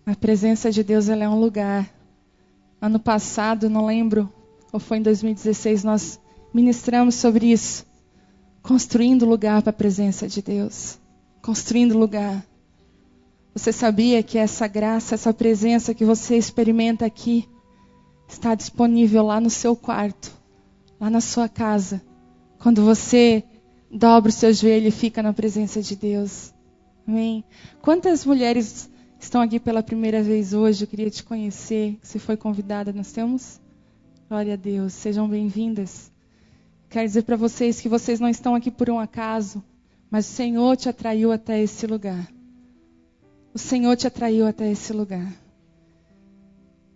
A presença de Deus, ela é um lugar. Ano passado, não lembro, ou foi em 2016, nós ministramos sobre isso. Construindo lugar para a presença de Deus. Construindo lugar. Você sabia que essa graça, essa presença que você experimenta aqui, está disponível lá no seu quarto, lá na sua casa, quando você dobra o seu joelho e fica na presença de Deus. Amém? Quantas mulheres estão aqui pela primeira vez hoje? Eu queria te conhecer. Você foi convidada, nós temos? Glória a Deus, sejam bem-vindas. Quero dizer para vocês que vocês não estão aqui por um acaso, mas o Senhor te atraiu até esse lugar. O Senhor te atraiu até esse lugar.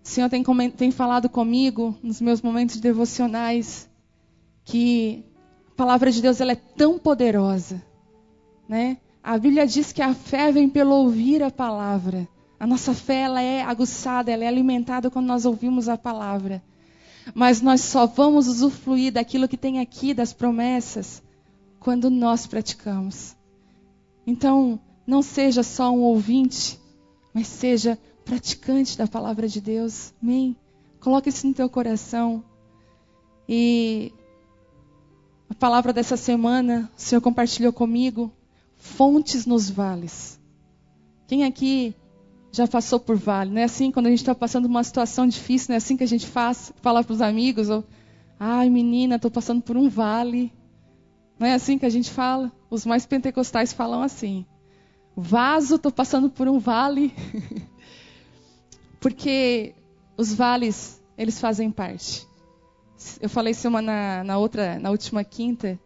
O Senhor tem falado comigo nos meus momentos devocionais que a palavra de Deus ela é tão poderosa, né? A Bíblia diz que a fé vem pelo ouvir a palavra. A nossa fé ela é aguçada, ela é alimentada quando nós ouvimos a palavra. Mas nós só vamos usufruir daquilo que tem aqui, das promessas, quando nós praticamos. Então, não seja só um ouvinte, mas seja praticante da palavra de Deus. Amém? Coloque isso no teu coração. E a palavra dessa semana, o Senhor compartilhou comigo, fontes nos vales. Quem aqui já passou por vale? Não é assim quando a gente está passando uma situação difícil, não é assim que a gente fala para os amigos? Ou, ai menina, estou passando por um vale. Não é assim que a gente fala? Os mais pentecostais falam assim. Vaso, estou passando por um vale. Porque os vales, eles fazem parte. Eu falei isso na última quinta,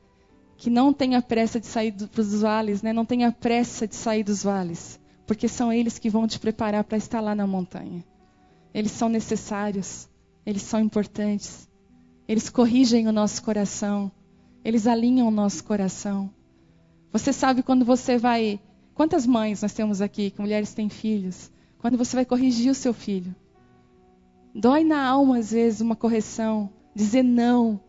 que não tenha pressa de sair dos vales, né? Não tenha pressa de sair dos vales. Porque são eles que vão te preparar para estar lá na montanha. Eles são necessários, eles são importantes. Eles corrigem o nosso coração, eles alinham o nosso coração. Você sabe quando você vai... Quantas mães nós temos aqui, que mulheres têm filhos? Quando você vai corrigir o seu filho. Dói na alma, às vezes, uma correção. Dizer não.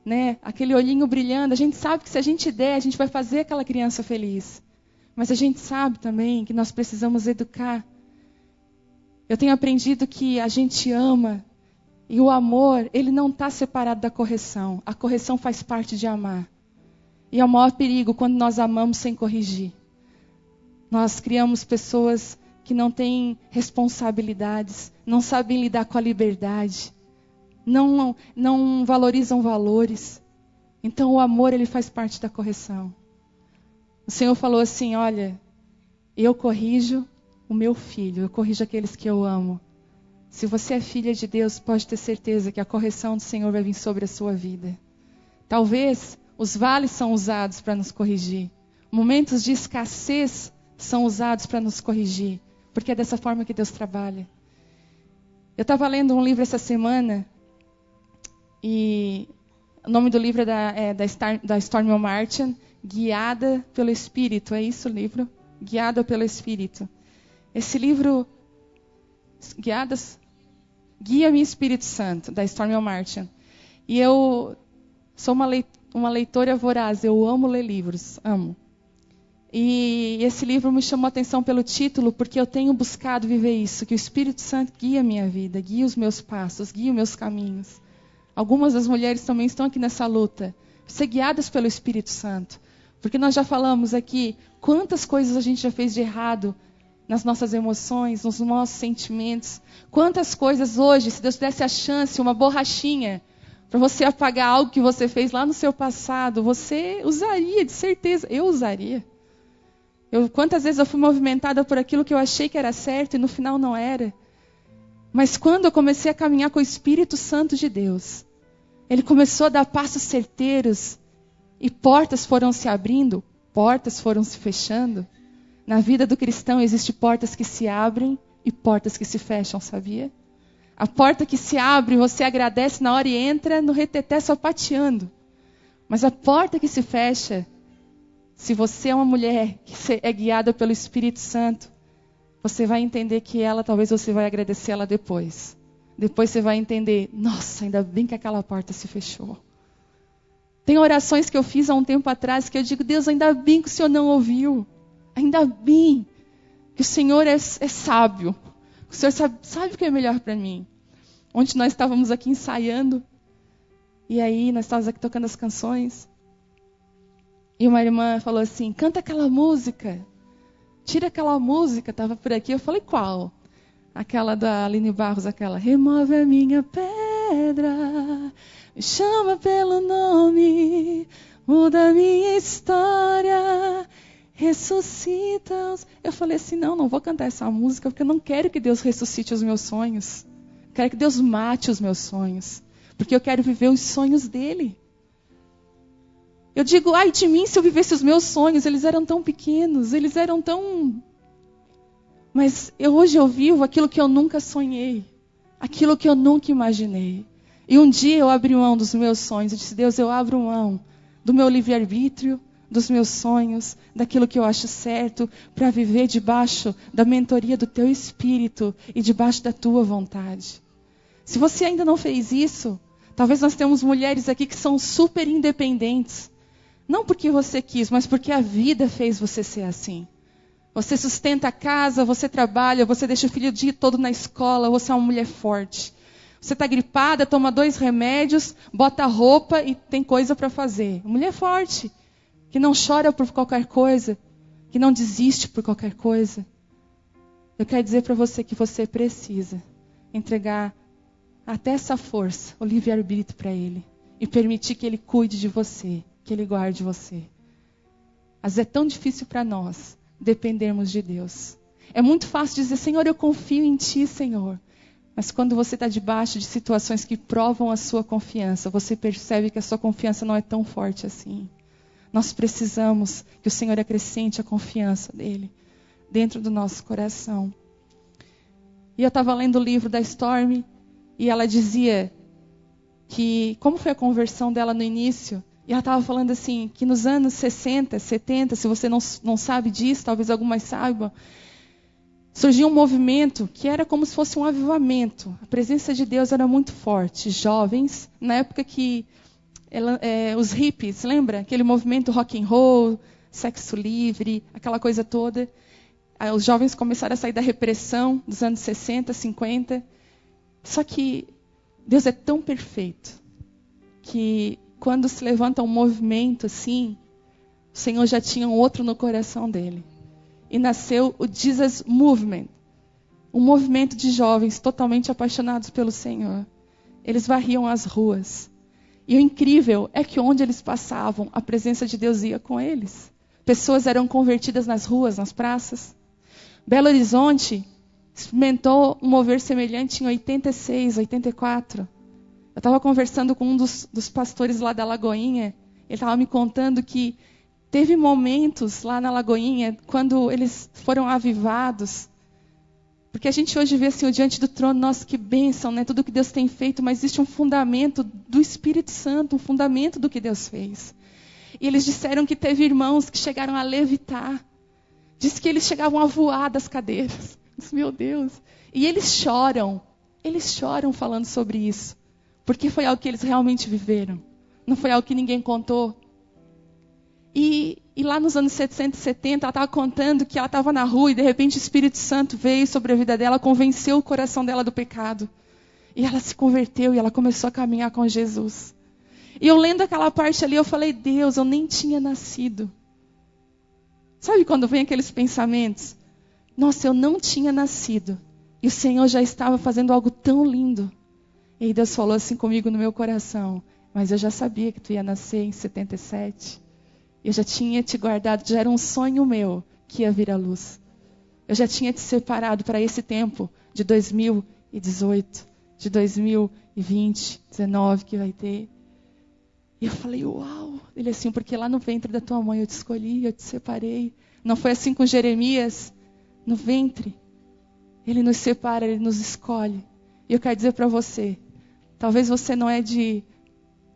Né? Aquele olhinho brilhando. A gente sabe que se a gente der, a gente vai fazer aquela criança feliz. Mas a gente sabe também que nós precisamos educar. Eu tenho aprendido que a gente ama. E o amor, ele não está separado da correção. A correção faz parte de amar. E é o maior perigo quando nós amamos sem corrigir. Nós criamos pessoas que não têm responsabilidades, não sabem lidar com a liberdade, não valorizam valores. Então o amor ele faz parte da correção. O Senhor falou assim, olha, eu corrijo o meu filho, eu corrijo aqueles que eu amo. Se você é filha de Deus, pode ter certeza que a correção do Senhor vai vir sobre a sua vida. Talvez os vales são usados para nos corrigir. Momentos de escassez são usados para nos corrigir. Porque é dessa forma que Deus trabalha. Eu estava lendo um livro essa semana. E o nome do livro é da Stormy Martin. Guiada pelo Espírito. É isso o livro? Guiada pelo Espírito. Esse livro... Guia-me Espírito Santo. Da Stormy Martin. E eu sou uma leitora voraz. Eu amo ler livros. Amo. E esse livro me chamou a atenção pelo título, porque eu tenho buscado viver isso, que o Espírito Santo guia a minha vida, guia os meus passos, guia os meus caminhos. Algumas das mulheres também estão aqui nessa luta, ser guiadas pelo Espírito Santo. Porque nós já falamos aqui, quantas coisas a gente já fez de errado nas nossas emoções, nos nossos sentimentos. Quantas coisas hoje, se Deus desse a chance, uma borrachinha, para você apagar algo que você fez lá no seu passado, você usaria, de certeza. Eu usaria. Quantas vezes eu fui movimentada por aquilo que eu achei que era certo e no final não era. Mas quando eu comecei a caminhar com o Espírito Santo de Deus, Ele começou a dar passos certeiros e portas foram se abrindo, portas foram se fechando. Na vida do cristão existem portas que se abrem e portas que se fecham, sabia? A porta que se abre, você agradece na hora e entra no reteté sapateando. Mas a porta que se fecha... Se você é uma mulher que é guiada pelo Espírito Santo, você vai entender que ela, talvez você vai agradecer ela depois. Depois você vai entender, nossa, ainda bem que aquela porta se fechou. Tem orações que eu fiz há um tempo atrás que eu digo, Deus, ainda bem que o Senhor não ouviu. Ainda bem que o Senhor é sábio. O Senhor sabe o que é melhor para mim. Ontem nós estávamos aqui ensaiando. E aí nós estávamos aqui tocando as canções. E uma irmã falou assim, canta aquela música. Tira aquela música, estava por aqui. Eu falei, qual? Aquela da Aline Barros, aquela. Remove a minha pedra, me chama pelo nome, muda a minha história, ressuscita os... Eu falei assim, não vou cantar essa música, porque eu não quero que Deus ressuscite os meus sonhos. Eu quero que Deus mate os meus sonhos, porque eu quero viver os sonhos dele. Eu digo, ai de mim se eu vivesse os meus sonhos, eles eram tão pequenos, eles eram tão... Mas hoje eu vivo aquilo que eu nunca sonhei, aquilo que eu nunca imaginei. E um dia eu abri mão dos meus sonhos, eu disse, Deus, eu abro mão do meu livre-arbítrio, dos meus sonhos, daquilo que eu acho certo, para viver debaixo da mentoria do teu Espírito e debaixo da tua vontade. Se você ainda não fez isso, talvez nós temos mulheres aqui que são super independentes. Não porque você quis, mas porque a vida fez você ser assim. Você sustenta a casa, você trabalha, você deixa o filho o dia todo na escola, você é uma mulher forte. Você está gripada, toma 2 remédios, bota roupa e tem coisa para fazer. Mulher forte, que não chora por qualquer coisa, que não desiste por qualquer coisa. Eu quero dizer para você que você precisa entregar até essa força, o livre-arbítrio para Ele. E permitir que Ele cuide de você, que Ele guarde você. Às vezes é tão difícil para nós dependermos de Deus. É muito fácil dizer, Senhor, eu confio em Ti, Senhor. Mas quando você está debaixo de situações que provam a sua confiança, você percebe que a sua confiança não é tão forte assim. Nós precisamos que o Senhor acrescente a confiança dEle dentro do nosso coração. E eu estava lendo o livro da Stormy e ela dizia que, como foi a conversão dela no início, e ela estava falando assim, que nos anos 60, 70, se você não sabe disso, talvez algumas saibam, surgiu um movimento que era como se fosse um avivamento. A presença de Deus era muito forte. Jovens, na época que os hippies, lembra? Aquele movimento rock and roll, sexo livre, aquela coisa toda. Aí os jovens começaram a sair da repressão dos anos 60, 50. Só que Deus é tão perfeito que quando se levanta um movimento assim, o Senhor já tinha um outro no coração dele. E nasceu o Jesus Movement. Um movimento de jovens totalmente apaixonados pelo Senhor. Eles varriam as ruas. E o incrível é que onde eles passavam, a presença de Deus ia com eles. Pessoas eram convertidas nas ruas, nas praças. Belo Horizonte experimentou um mover semelhante em 86, 84. Eu estava conversando com um dos pastores lá da Lagoinha. Ele estava me contando que teve momentos lá na Lagoinha, quando eles foram avivados. Porque a gente hoje vê assim, diante do trono, nossa, que bênção, né? Tudo que Deus tem feito, mas existe um fundamento do Espírito Santo, um fundamento do que Deus fez. E eles disseram que teve irmãos que chegaram a levitar. Diz que eles chegavam a voar das cadeiras. Meu Deus. E eles choram falando sobre isso. Porque foi algo que eles realmente viveram. Não foi algo que ninguém contou. E lá nos anos 60 e 70, ela estava contando que ela estava na rua e de repente o Espírito Santo veio sobre a vida dela, convenceu o coração dela do pecado. E ela se converteu e ela começou a caminhar com Jesus. E eu lendo aquela parte ali, eu falei, Deus, eu nem tinha nascido. Sabe quando vem aqueles pensamentos? Nossa, eu não tinha nascido. E o Senhor já estava fazendo algo tão lindo. E aí Deus falou assim comigo no meu coração, mas eu já sabia que tu ia nascer em 77. Eu já tinha te guardado, já era um sonho meu que ia vir à luz. Eu já tinha te separado para esse tempo de 2018, de 2020, 19 que vai ter. E eu falei, uau! Ele assim, porque lá no ventre da tua mãe eu te escolhi, eu te separei. Não foi assim com Jeremias? No ventre. Ele nos separa, ele nos escolhe. E eu quero dizer para você, talvez você não é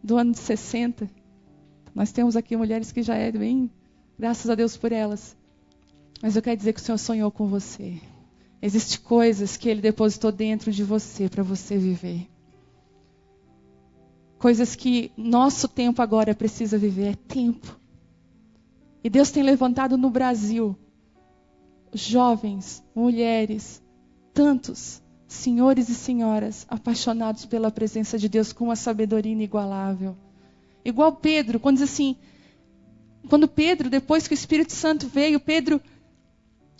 do ano de 60. Nós temos aqui mulheres que já é bem, graças a Deus por elas. Mas eu quero dizer que o Senhor sonhou com você. Existem coisas que Ele depositou dentro de você para você viver. Coisas que nosso tempo agora precisa viver. É tempo. E Deus tem levantado no Brasil jovens, mulheres, tantos senhores e senhoras apaixonados pela presença de Deus com uma sabedoria inigualável. Igual Pedro, quando diz assim, quando Pedro, depois que o Espírito Santo veio, Pedro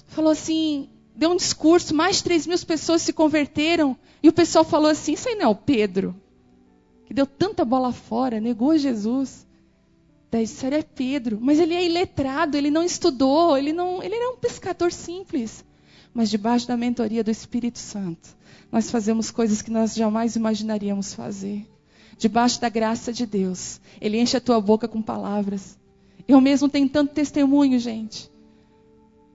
falou assim, deu um discurso, mais de 3.000 pessoas se converteram, e o pessoal falou assim, isso aí não é o Pedro, que deu tanta bola fora, negou Jesus. Daí disseram, é Pedro, mas ele é iletrado, ele não estudou, ele era um pescador simples. Mas debaixo da mentoria do Espírito Santo, nós fazemos coisas que nós jamais imaginaríamos fazer. Debaixo da graça de Deus, Ele enche a tua boca com palavras. Eu mesmo tenho tanto testemunho, gente,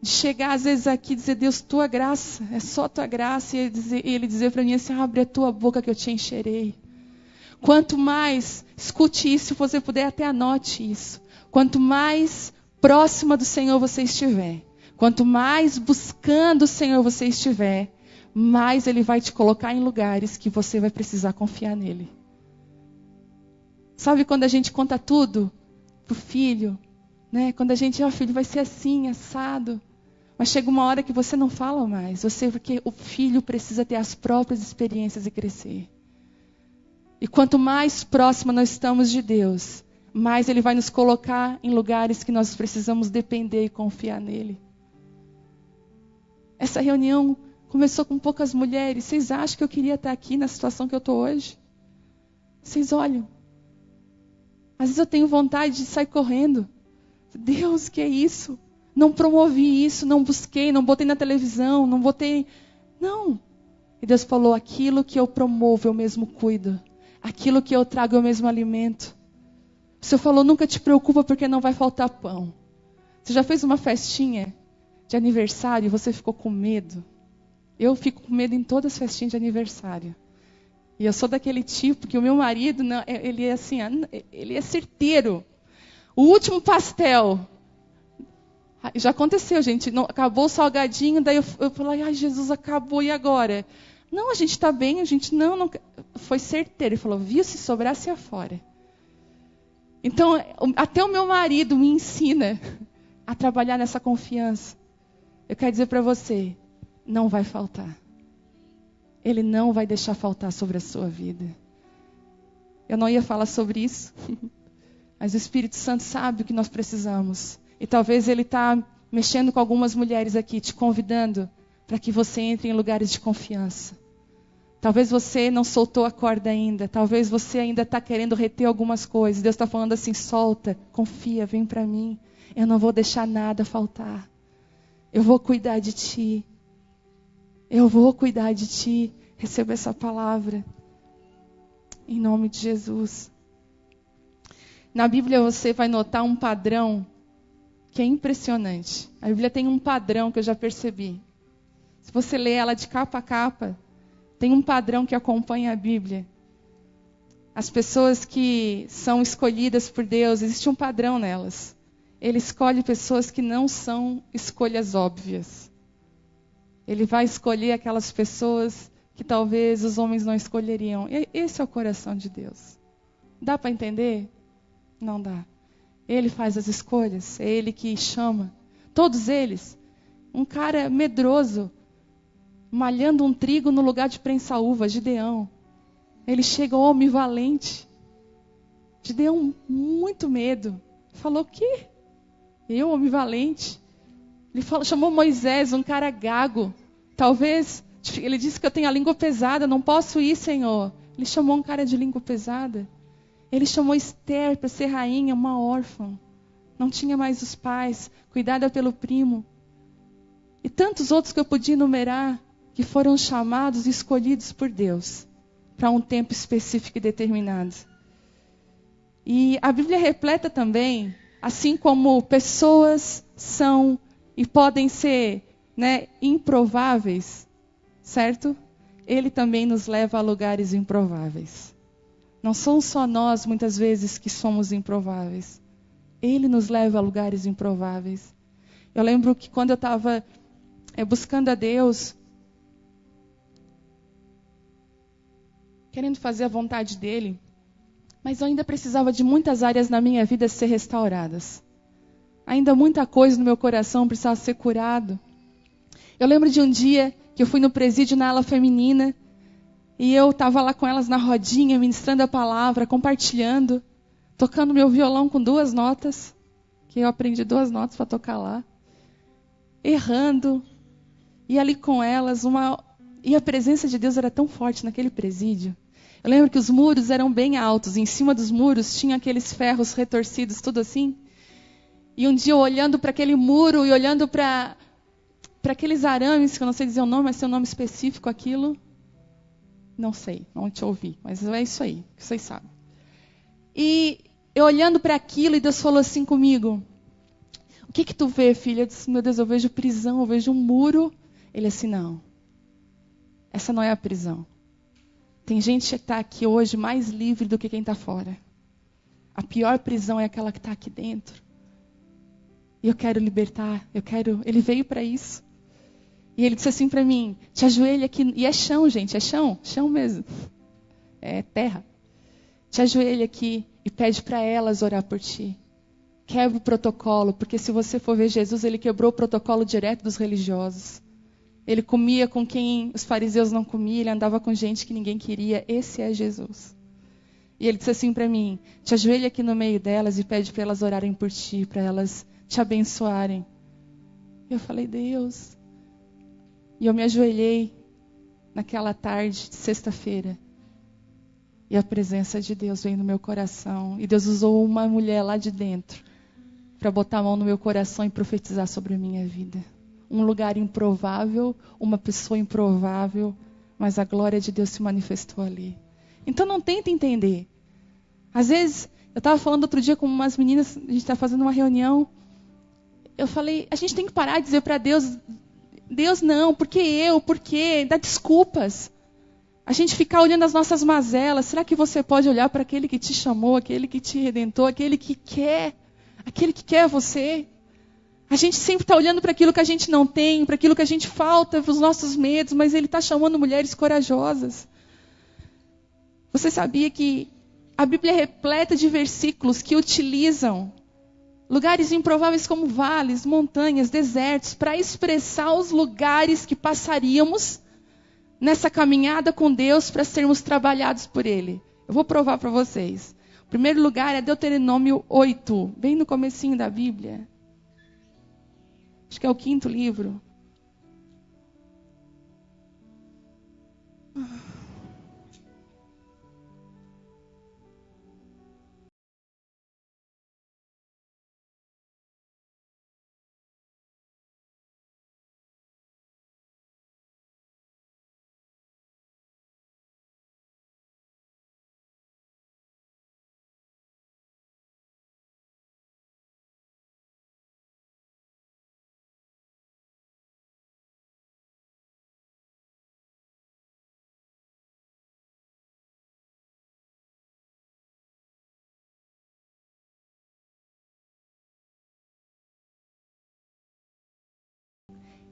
de chegar às vezes aqui e dizer, Deus, tua graça, é só tua graça. E Ele dizer para mim assim, abre a tua boca que eu te encherei. Quanto mais, escute isso, se você puder até anote isso. Quanto mais próxima do Senhor você estiver, quanto mais buscando o Senhor você estiver, mais Ele vai te colocar em lugares que você vai precisar confiar nele. Sabe quando a gente conta tudo pro filho, né? Quando a gente, filho, vai ser assim, assado. Mas chega uma hora que você não fala mais. Porque o filho precisa ter as próprias experiências e crescer. E quanto mais próximo nós estamos de Deus, mais Ele vai nos colocar em lugares que nós precisamos depender e confiar nele. Essa reunião começou com poucas mulheres. Vocês acham que eu queria estar aqui na situação que eu estou hoje? Vocês olham. Às vezes eu tenho vontade de sair correndo. Deus, que é isso? Não promovi isso, não busquei, não botei na televisão, não botei... Não. E Deus falou, aquilo que eu promovo, eu mesmo cuido. Aquilo que eu trago, eu mesmo alimento. O Senhor falou, nunca te preocupa porque não vai faltar pão. Você já fez uma festinha de aniversário e você ficou com medo? Eu fico com medo em todas as festinhas de aniversário. E eu sou daquele tipo que o meu marido, ele é assim, ele é certeiro. O último pastel. Já aconteceu, gente. Não, acabou o salgadinho, daí eu falei, ai Jesus, acabou, e agora? Não, a gente está bem, a gente não... Foi certeiro. Ele falou, viu, se sobrasse afora. Então, até o meu marido me ensina a trabalhar nessa confiança. Eu quero dizer para você, não vai faltar. Ele não vai deixar faltar sobre a sua vida. Eu não ia falar sobre isso, mas o Espírito Santo sabe o que nós precisamos. E talvez Ele está mexendo com algumas mulheres aqui, te convidando para que você entre em lugares de confiança. Talvez você não soltou a corda ainda. Talvez você ainda está querendo reter algumas coisas. Deus está falando assim, solta, confia, vem para mim. Eu não vou deixar nada faltar. Eu vou cuidar de ti. Eu vou cuidar de ti. Receba essa palavra. Em nome de Jesus. Na Bíblia você vai notar um padrão que é impressionante. A Bíblia tem um padrão que eu já percebi. Se você ler ela de capa a capa, tem um padrão que acompanha a Bíblia. As pessoas que são escolhidas por Deus, existe um padrão nelas. Ele escolhe pessoas que não são escolhas óbvias. Ele vai escolher aquelas pessoas que talvez os homens não escolheriam. E esse é o coração de Deus. Dá para entender? Não dá. Ele faz as escolhas, é Ele que chama. Todos eles. Um cara medroso, malhando um trigo no lugar de prensar uva, Gideão. Ele chega, homem valente. Gideão, muito medo. Falou, o quê? Eu, homem valente? Ele chamou Moisés, um cara gago. Talvez, ele disse que eu tenho a língua pesada, não posso ir, Senhor. Ele chamou um cara de língua pesada. Ele chamou Esther para ser rainha, uma órfã. Não tinha mais os pais, cuidada pelo primo. E tantos outros que eu podia enumerar, que foram chamados e escolhidos por Deus para um tempo específico e determinado. E a Bíblia repleta também, assim como pessoas são e podem ser, improváveis, certo? Ele também nos leva a lugares improváveis. Não são só nós, muitas vezes, que somos improváveis. Ele nos leva a lugares improváveis. Eu lembro que quando eu estava buscando a Deus, querendo fazer a vontade dEle, mas eu ainda precisava de muitas áreas na minha vida ser restauradas. Ainda muita coisa no meu coração precisava ser curado. Eu lembro de um dia que eu fui no presídio na ala feminina, e eu estava lá com elas na rodinha, ministrando a palavra, compartilhando, tocando meu violão com 2 notas, que eu aprendi 2 notas para tocar lá, errando, e ali com elas, e a presença de Deus era tão forte naquele presídio. Eu lembro que os muros eram bem altos, e em cima dos muros tinha aqueles ferros retorcidos, tudo assim. E um dia eu olhando para aquele muro e olhando para aqueles arames, que eu não sei dizer o nome, mas tem um nome específico aquilo. Não sei, não te ouvi, mas é isso aí, que vocês sabem. E eu olhando para aquilo, e Deus falou assim comigo: o que tu vê, filha? Eu disse: meu Deus, eu vejo prisão, eu vejo um muro. Ele assim: não, essa não é a prisão. Tem gente que está aqui hoje mais livre do que quem está fora. A pior prisão é aquela que está aqui dentro. E eu quero libertar, Ele veio para isso. E ele disse assim para mim: te ajoelha aqui. E é chão, gente, é chão mesmo. É terra. Te ajoelha aqui e pede para elas orar por ti. Quebra o protocolo, porque se você for ver Jesus, ele quebrou o protocolo direto dos religiosos. Ele comia com quem os fariseus não comiam, ele andava com gente que ninguém queria. Esse é Jesus. E ele disse assim para mim: te ajoelha aqui no meio delas e pede para elas orarem por ti, para elas te abençoarem. Eu falei: Deus. E eu me ajoelhei naquela tarde de sexta-feira. E a presença de Deus veio no meu coração. E Deus usou uma mulher lá de dentro para botar a mão no meu coração e profetizar sobre a minha vida. Um lugar improvável, uma pessoa improvável, mas a glória de Deus se manifestou ali. Então não tenta entender. Às vezes, eu estava falando outro dia com umas meninas, a gente está fazendo uma reunião. Eu falei: a gente tem que parar de dizer para Deus: Deus não, porque eu, porque, dá desculpas. A gente ficar olhando as nossas mazelas. Será que você pode olhar para aquele que te chamou, aquele que te redentou, aquele que quer você? A gente sempre está olhando para aquilo que a gente não tem, para aquilo que a gente falta, para os nossos medos, mas Ele está chamando mulheres corajosas. Você sabia que a Bíblia é repleta de versículos que utilizam lugares improváveis como vales, montanhas, desertos, para expressar os lugares que passaríamos nessa caminhada com Deus para sermos trabalhados por Ele? Eu vou provar para vocês. O primeiro lugar é Deuteronômio 8, bem no comecinho da Bíblia. Acho que é o 5º livro.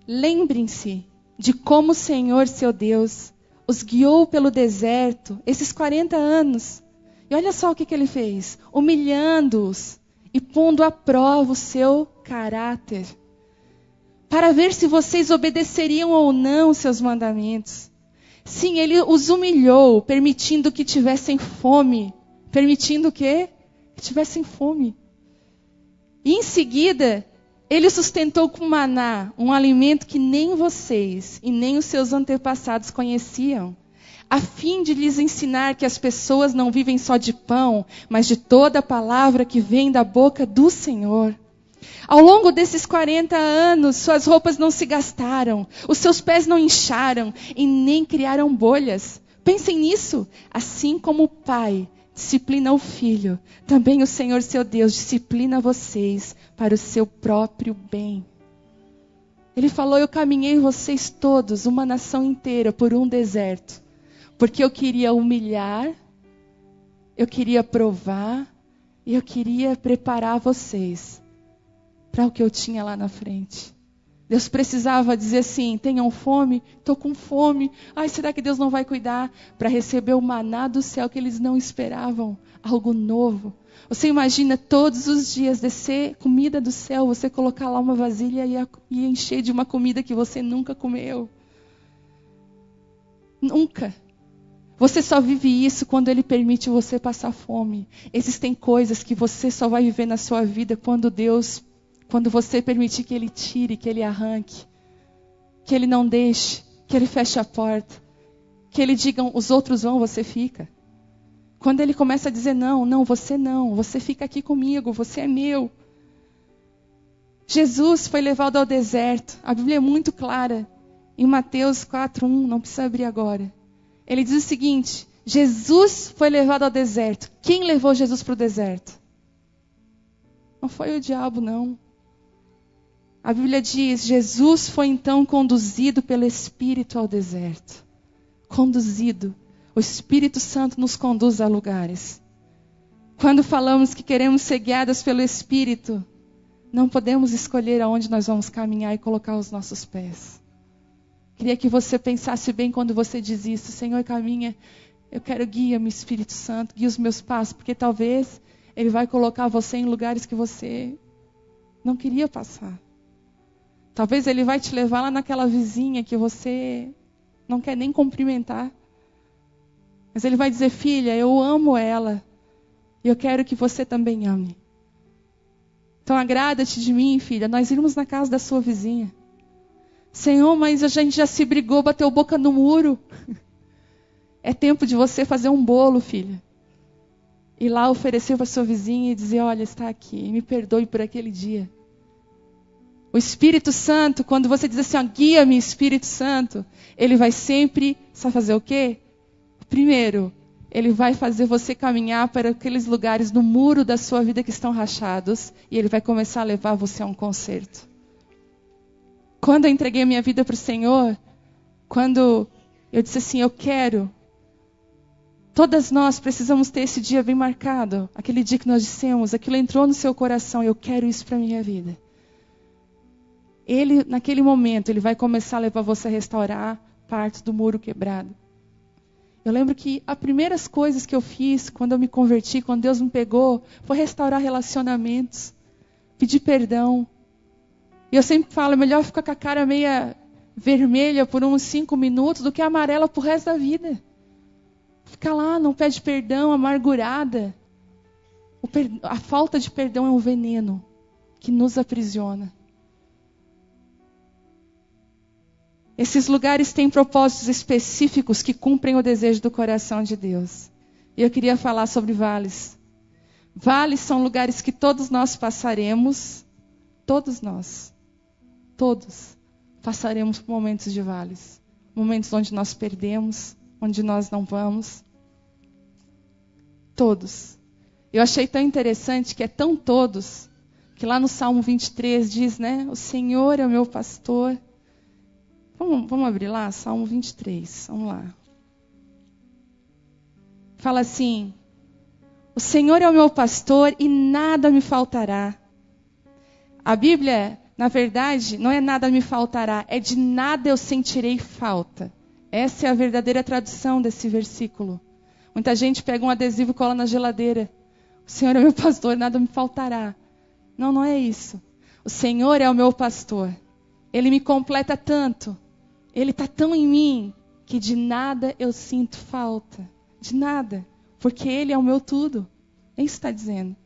Lembrem-se de como o Senhor, seu Deus, os guiou pelo deserto esses 40 anos. E olha só o que Ele fez: humilhando-os e pondo à prova o seu caráter, para ver se vocês obedeceriam ou não os seus mandamentos. Sim, Ele os humilhou, permitindo que tivessem fome. Permitindo o quê? Que tivessem fome. E em seguida, Ele sustentou com maná, um alimento que nem vocês e nem os seus antepassados conheciam, a fim de lhes ensinar que as pessoas não vivem só de pão, mas de toda a palavra que vem da boca do Senhor. Ao longo desses 40 anos, suas roupas não se gastaram, os seus pés não incharam e nem criaram bolhas. Pensem nisso. Assim como o Pai disciplina o Filho, também o Senhor, seu Deus, disciplina vocês para o seu próprio bem. Ele falou: eu caminhei vocês todos, uma nação inteira, por um deserto, porque eu queria humilhar, eu queria provar, e eu queria preparar vocês para o que eu tinha lá na frente. Deus precisava dizer assim: tenham fome? Estou com fome. Ai, será que Deus não vai cuidar? Para receber o maná do céu que eles não esperavam. Algo novo. Você imagina todos os dias descer comida do céu, você colocar lá uma vasilha e encher de uma comida que você nunca comeu. Nunca. Você só vive isso quando Ele permite você passar fome. Existem coisas que você só vai viver na sua vida quando você permitir que Ele tire, que Ele arranque, que Ele não deixe, que Ele feche a porta, que Ele diga, os outros vão, você fica. Quando Ele começa a dizer, não, você fica aqui comigo, você é meu. Jesus foi levado ao deserto. A Bíblia é muito clara. Em Mateus 4:1, não precisa abrir agora. Ele diz o seguinte, Jesus foi levado ao deserto. Quem levou Jesus para o deserto? Não foi o diabo, não. A Bíblia diz, Jesus foi então conduzido pelo Espírito ao deserto. Conduzido. O Espírito Santo nos conduz a lugares. Quando falamos que queremos ser guiadas pelo Espírito, não podemos escolher aonde nós vamos caminhar e colocar os nossos pés. Queria que você pensasse bem quando você diz isso. Senhor, caminha, eu quero guia-me, Espírito Santo, guia os meus passos, porque talvez Ele vai colocar você em lugares que você não queria passar. Talvez Ele vai te levar lá naquela vizinha que você não quer nem cumprimentar. Mas Ele vai dizer, filha, eu amo ela. E eu quero que você também ame. Então agrada-te de mim, filha, nós irmos na casa da sua vizinha. Senhor, mas a gente já se brigou, bateu boca no muro. É tempo de você fazer um bolo, filha. Ir lá oferecer para sua vizinha e dizer, olha, está aqui, me perdoe por aquele dia. O Espírito Santo, quando você diz assim, ó, guia-me, Espírito Santo, Ele vai sempre, sabe fazer o quê? Primeiro, Ele vai fazer você caminhar para aqueles lugares no muro da sua vida que estão rachados e Ele vai começar a levar você a um concerto. Quando eu entreguei a minha vida para o Senhor, quando eu disse assim, eu quero, todas nós precisamos ter esse dia bem marcado, aquele dia que nós dissemos, aquilo entrou no seu coração, eu quero isso para a minha vida. Ele, naquele momento, Ele vai começar a levar você a restaurar parte do muro quebrado. Eu lembro que as primeiras coisas que eu fiz quando eu me converti, quando Deus me pegou, foi restaurar relacionamentos, pedir perdão. E eu sempre falo, é melhor ficar com a cara meia vermelha por uns 5 minutos do que amarela pro resto da vida. Ficar lá, não pede perdão, amargurada. A falta de perdão é um veneno que nos aprisiona. Esses lugares têm propósitos específicos que cumprem o desejo do coração de Deus. E eu queria falar sobre vales. Vales são lugares que todos nós passaremos, todos nós. Todos passaremos por momentos de vales. Momentos onde nós perdemos, onde nós não vamos. Todos. Eu achei tão interessante que é tão todos, que lá no Salmo 23 diz, né? O Senhor é o meu pastor. Vamos abrir lá? Salmo 23. Vamos lá. Fala assim, o Senhor é o meu pastor e nada me faltará. A Bíblia, na verdade, não é nada me faltará, é de nada eu sentirei falta. Essa é a verdadeira tradução desse versículo. Muita gente pega um adesivo e cola na geladeira. O Senhor é o meu pastor, nada me faltará. Não, não é isso. O Senhor é o meu pastor. Ele me completa tanto. Ele está tão em mim que de nada eu sinto falta. De nada. Porque Ele é o meu tudo. É isso que está dizendo.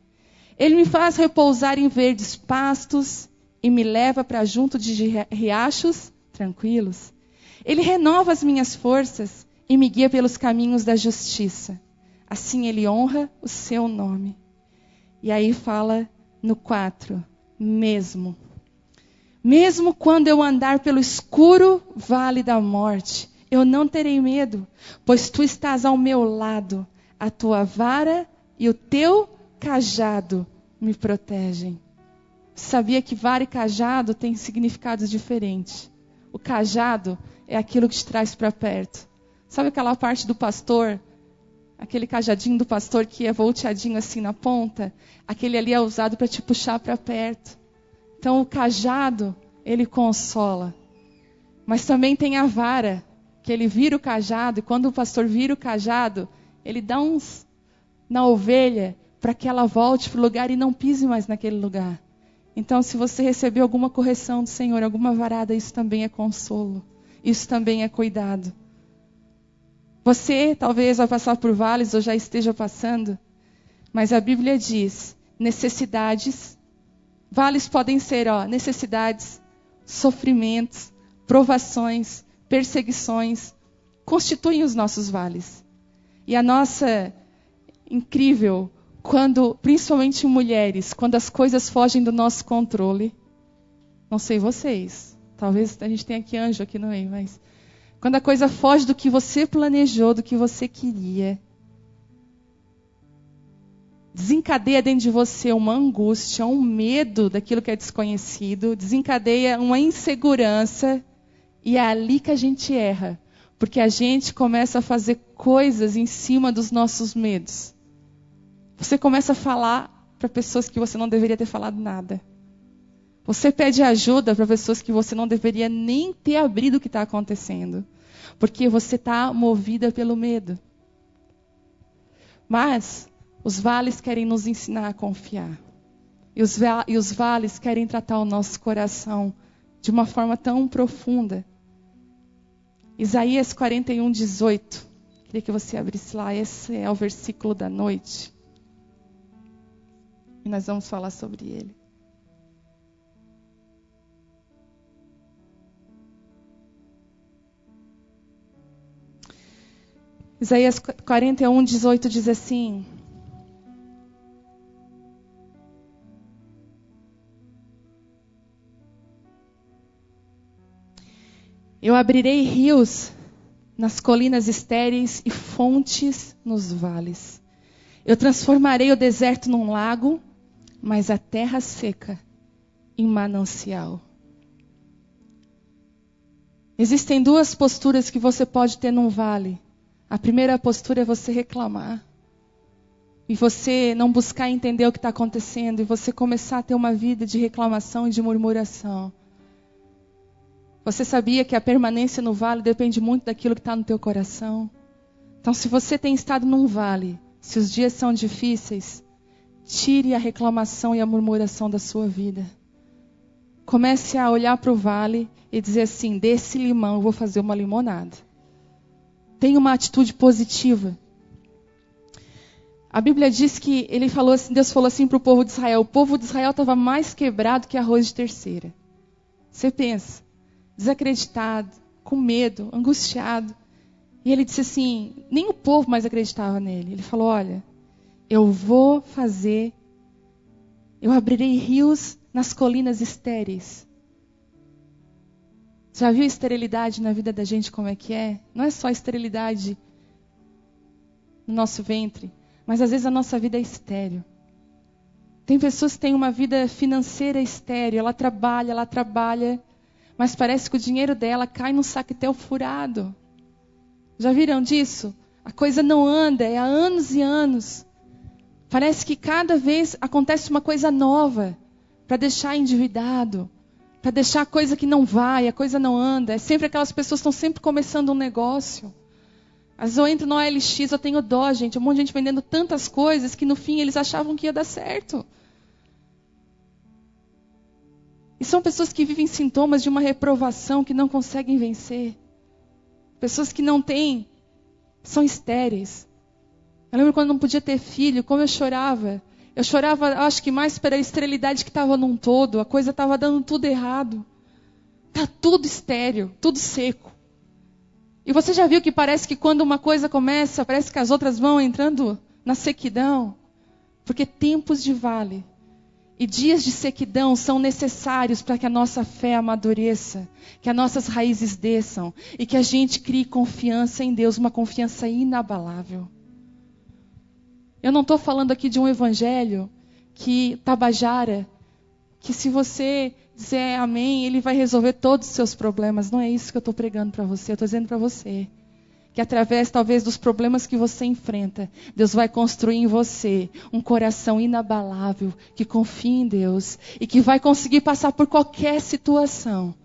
Ele me faz repousar em verdes pastos e me leva para junto de riachos tranquilos. Ele renova as minhas forças e me guia pelos caminhos da justiça. Assim Ele honra o seu nome. E aí fala no 4, mesmo. Mesmo quando eu andar pelo escuro vale da morte, eu não terei medo, pois tu estás ao meu lado. A tua vara e o teu cajado me protegem. Sabia que vara e cajado têm significados diferentes. O cajado é aquilo que te traz para perto. Sabe aquela parte do pastor, aquele cajadinho do pastor que é volteadinho assim na ponta? Aquele ali é usado para te puxar para perto. Então o cajado, ele consola. Mas também tem a vara, que ele vira o cajado, e quando o pastor vira o cajado, ele dá uns na ovelha para que ela volte para o lugar e não pise mais naquele lugar. Então, se você receber alguma correção do Senhor, alguma varada, isso também é consolo. Isso também é cuidado. Você talvez vai passar por vales ou já esteja passando, mas a Bíblia diz, necessidades, vales podem ser, necessidades, sofrimentos, provações, perseguições, constituem os nossos vales. E a nossa incrível, quando, principalmente mulheres, quando as coisas fogem do nosso controle, não sei vocês, talvez a gente tenha aqui anjo aqui no meio, mas quando a coisa foge do que você planejou, do que você queria, desencadeia dentro de você uma angústia, um medo daquilo que é desconhecido, desencadeia uma insegurança, e é ali que a gente erra, porque a gente começa a fazer coisas em cima dos nossos medos. Você começa a falar para pessoas que você não deveria ter falado nada. Você pede ajuda para pessoas que você não deveria nem ter abrido o que está acontecendo. Porque você está movida pelo medo. Mas os vales querem nos ensinar a confiar. E os vales querem tratar o nosso coração de uma forma tão profunda. Isaías 41, 18. Queria que você abrisse lá. Esse é o versículo da noite. E nós vamos falar sobre ele. Isaías 41, 18 diz assim: Eu abrirei rios nas colinas estéreis e fontes nos vales. Eu transformarei o deserto num lago, mas a terra seca em manancial. Existem duas posturas que você pode ter num vale. A primeira postura é você reclamar. E você não buscar entender o que está acontecendo. E você começar a ter uma vida de reclamação e de murmuração. Você sabia que a permanência no vale depende muito daquilo que está no teu coração? Então, se você tem estado num vale, se os dias são difíceis, tire a reclamação e a murmuração da sua vida. Comece a olhar para o vale e dizer assim: desse limão eu vou fazer uma limonada. Tenha uma atitude positiva. A Bíblia diz que Deus falou assim para o povo de Israel. O povo de Israel estava mais quebrado que arroz de terceira. Você pensa, desacreditado, com medo, angustiado. E ele disse assim, nem o povo mais acreditava nele. Ele falou, olha, eu abrirei rios nas colinas estéreis. Já viu esterilidade na vida da gente como é que é? Não é só esterilidade no nosso ventre, mas às vezes a nossa vida é estéril. Tem pessoas que têm uma vida financeira estéril, ela trabalha, mas parece que o dinheiro dela cai num saquetel furado. Já viram disso? A coisa não anda, é há anos e anos. Parece que cada vez acontece uma coisa nova para deixar endividado, para deixar a coisa que não vai, a coisa não anda. É sempre aquelas pessoas que estão sempre começando um negócio. Às vezes eu entro no OLX, eu tenho dó, gente. Um monte de gente vendendo tantas coisas que no fim eles achavam que ia dar certo. E são pessoas que vivem sintomas de uma reprovação que não conseguem vencer. Pessoas que não têm, são estéreis. Eu lembro quando não podia ter filho, como eu chorava. Eu chorava, acho que mais pela esterilidade que estava num todo. A coisa estava dando tudo errado. Está tudo estéril, tudo seco. E você já viu que parece que quando uma coisa começa, parece que as outras vão entrando na sequidão? Porque tempos de vale e dias de sequidão são necessários para que a nossa fé amadureça, que as nossas raízes desçam e que a gente crie confiança em Deus, uma confiança inabalável. Eu não estou falando aqui de um evangelho que tabajara, que se você dizer amém, ele vai resolver todos os seus problemas. Não é isso que eu estou pregando para você. Eu estou dizendo para você que através talvez dos problemas que você enfrenta, Deus vai construir em você um coração inabalável, que confia em Deus e que vai conseguir passar por qualquer situação.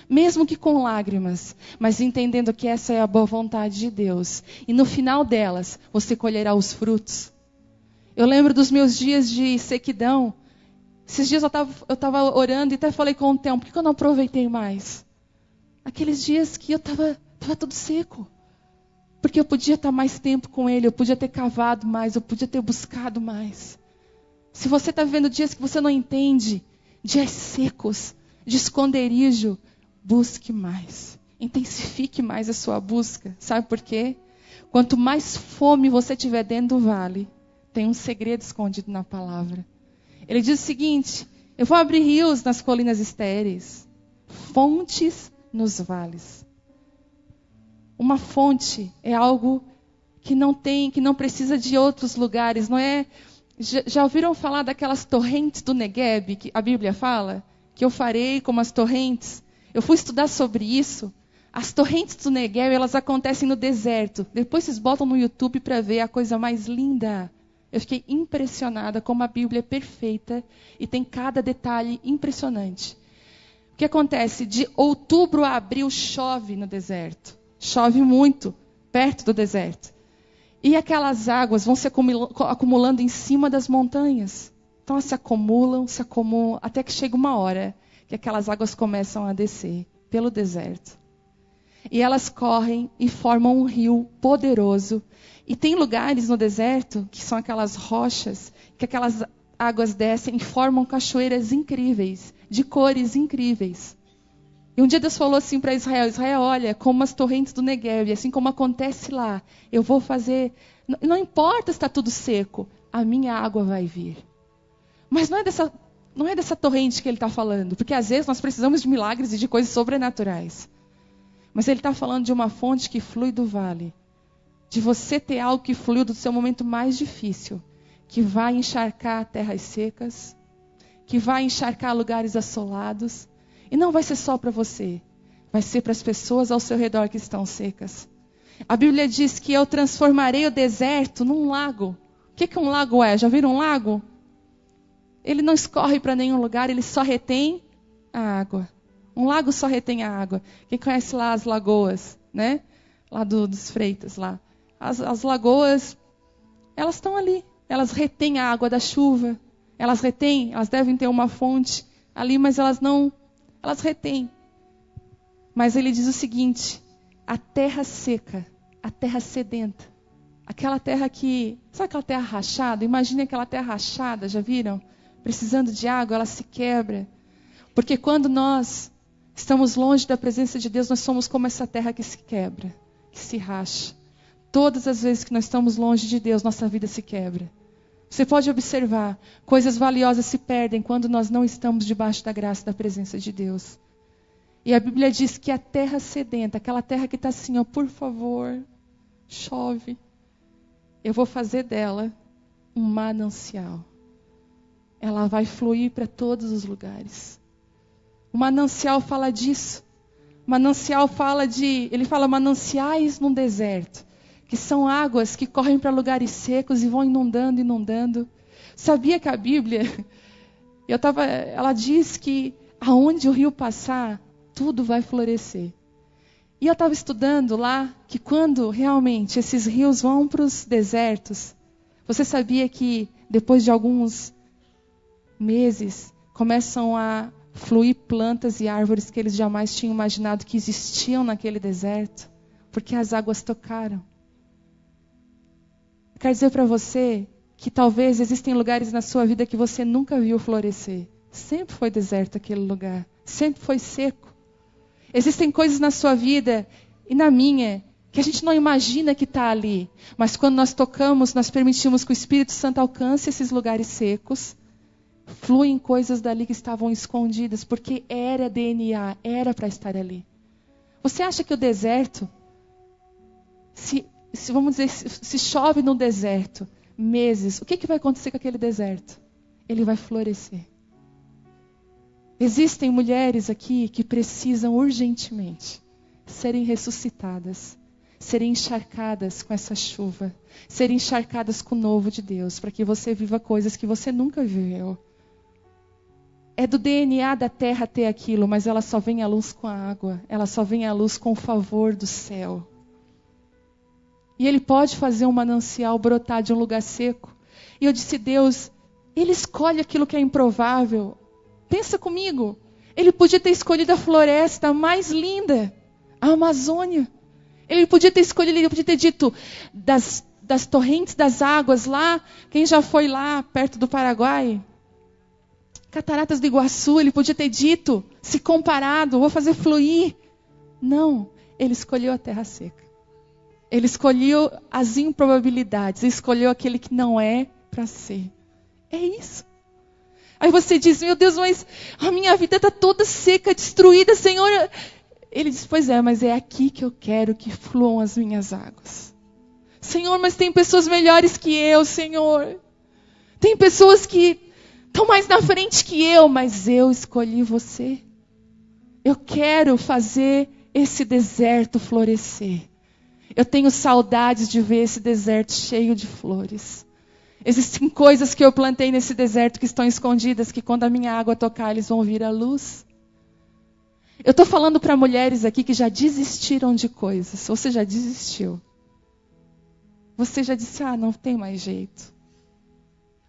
Mesmo que com lágrimas, mas entendendo que essa é a boa vontade de Deus. E no final delas, você colherá os frutos. Eu lembro dos meus dias de sequidão. Esses dias eu estava orando e até falei com o Theo, por que eu não aproveitei mais? Aqueles dias que eu estava tudo seco. Porque eu podia estar mais tempo com Ele, eu podia ter cavado mais, eu podia ter buscado mais. Se você está vivendo dias que você não entende, dias secos, de esconderijo, busque mais. Intensifique mais a sua busca. Sabe por quê? Quanto mais fome você tiver dentro do vale, tem um segredo escondido na palavra. Ele diz o seguinte: eu vou abrir rios nas colinas estéreis, fontes nos vales. Uma fonte é algo que não precisa de outros lugares. Não é? Já ouviram falar daquelas torrentes do Negueb, que a Bíblia fala? Que eu farei como as torrentes. Eu fui estudar sobre isso. As torrentes do Negueb, elas acontecem no deserto. Depois vocês botam no YouTube para ver a coisa mais linda. Eu fiquei impressionada como a Bíblia é perfeita e tem cada detalhe impressionante. O que acontece? De outubro a abril chove no deserto. Chove muito, perto do deserto. E aquelas águas vão se acumulando em cima das montanhas. Então elas se acumulam, até que chega uma hora que aquelas águas começam a descer pelo deserto. E elas correm e formam um rio poderoso. E tem lugares no deserto, que são aquelas rochas, que aquelas águas descem e formam cachoeiras incríveis, de cores incríveis. E um dia Deus falou assim para Israel: Israel, olha, como as torrentes do Negueb, assim como acontece lá, eu vou fazer... Não importa se está tudo seco, a minha água vai vir. Mas não é dessa torrente que ele está falando, porque às vezes nós precisamos de milagres e de coisas sobrenaturais. Mas ele está falando de uma fonte que flui do vale. De você ter algo que fluiu do seu momento mais difícil, que vai encharcar terras secas, que vai encharcar lugares assolados. E não vai ser só para você, vai ser para as pessoas ao seu redor que estão secas. A Bíblia diz que eu transformarei o deserto num lago. O que um lago é? Já viram um lago? Ele não escorre para nenhum lugar, ele só retém a água. Um lago só retém a água. Quem conhece lá as lagoas, né? Lá dos Freitas, lá. As lagoas, elas estão ali. Elas retêm a água da chuva. Elas devem ter uma fonte ali, mas elas retêm. Mas ele diz o seguinte: a terra seca, a terra sedenta, aquela terra que... Sabe aquela terra rachada? Imagine aquela terra rachada, já viram? Precisando de água, ela se quebra. Porque quando nós estamos longe da presença de Deus, nós somos como essa terra que se quebra, que se racha. Todas as vezes que nós estamos longe de Deus, nossa vida se quebra. Você pode observar, coisas valiosas se perdem quando nós não estamos debaixo da graça da presença de Deus. E a Bíblia diz que a terra sedenta, aquela terra que está assim, ó, por favor, chove. Eu vou fazer dela um manancial. Ela vai fluir para todos os lugares. O manancial fala disso. O manancial ele fala mananciais num deserto, que são águas que correm para lugares secos e vão inundando. Sabia que a Bíblia, ela diz que aonde o rio passar, tudo vai florescer. E eu estava estudando lá que quando realmente esses rios vão para os desertos, você sabia que depois de alguns meses começam a fluir plantas e árvores que eles jamais tinham imaginado que existiam naquele deserto, porque as águas tocaram. Eu quero dizer para você que talvez existem lugares na sua vida que você nunca viu florescer. Sempre foi deserto aquele lugar, sempre foi seco. Existem coisas na sua vida e na minha que a gente não imagina que está ali. Mas quando nós tocamos, nós permitimos que o Espírito Santo alcance esses lugares secos. Fluem coisas dali que estavam escondidas, porque era DNA, era para estar ali. Você acha que o deserto, vamos dizer, se chove no deserto meses, o que vai acontecer com aquele deserto? Ele vai florescer. Existem mulheres aqui que precisam urgentemente serem ressuscitadas, serem encharcadas com essa chuva, serem encharcadas com o novo de Deus, para que você viva coisas que você nunca viveu. É do DNA da terra ter aquilo, mas ela só vem à luz com a água, ela só vem à luz com o favor do céu. E Ele pode fazer um manancial brotar de um lugar seco. E eu disse: Deus, Ele escolhe aquilo que é improvável. Pensa comigo, Ele podia ter escolhido a floresta mais linda, a Amazônia. Ele podia ter escolhido, ele podia ter dito das torrentes das águas lá, quem já foi lá perto do Paraguai? Cataratas do Iguaçu, ele podia ter dito, se comparado, vou fazer fluir. Não, ele escolheu a terra seca. Ele escolheu as improbabilidades, ele escolheu aquele que não é para ser. É isso. Aí você diz, meu Deus, mas a minha vida está toda seca, destruída, Senhor. Ele diz, pois é, mas é aqui que eu quero que fluam as minhas águas. Senhor, mas tem pessoas melhores que eu, Senhor. Tem pessoas que estão mais na frente que eu, mas eu escolhi você. Eu quero fazer esse deserto florescer. Eu tenho saudades de ver esse deserto cheio de flores. Existem coisas que eu plantei nesse deserto que estão escondidas, que quando a minha água tocar, eles vão vir à luz. Eu estou falando para mulheres aqui que já desistiram de coisas. Ou você já desistiu? Você já disse, não tem mais jeito.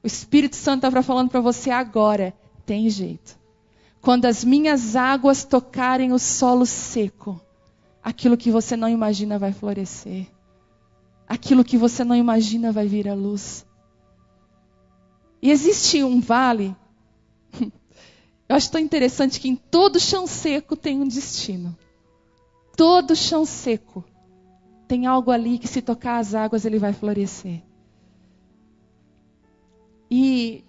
O Espírito Santo estava falando para você agora, tem jeito. Quando as minhas águas tocarem o solo seco, aquilo que você não imagina vai florescer. Aquilo que você não imagina vai vir à luz. E existe um vale, eu acho tão interessante que em todo chão seco tem um destino. Todo chão seco tem algo ali que se tocar as águas ele vai florescer. E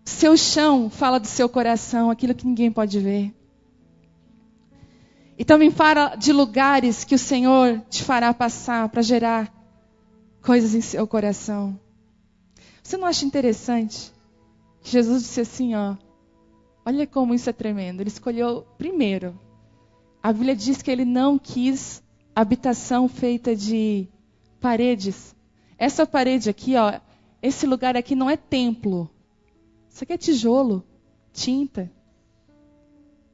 seu chão fala do seu coração, aquilo que ninguém pode ver. E também fala de lugares que o Senhor te fará passar para gerar coisas em seu coração. Você não acha interessante que Jesus disse assim, olha como isso é tremendo. Ele escolheu primeiro. A Bíblia diz que ele não quis habitação feita de paredes. Essa parede aqui, esse lugar aqui não é templo. Isso aqui é tijolo, tinta.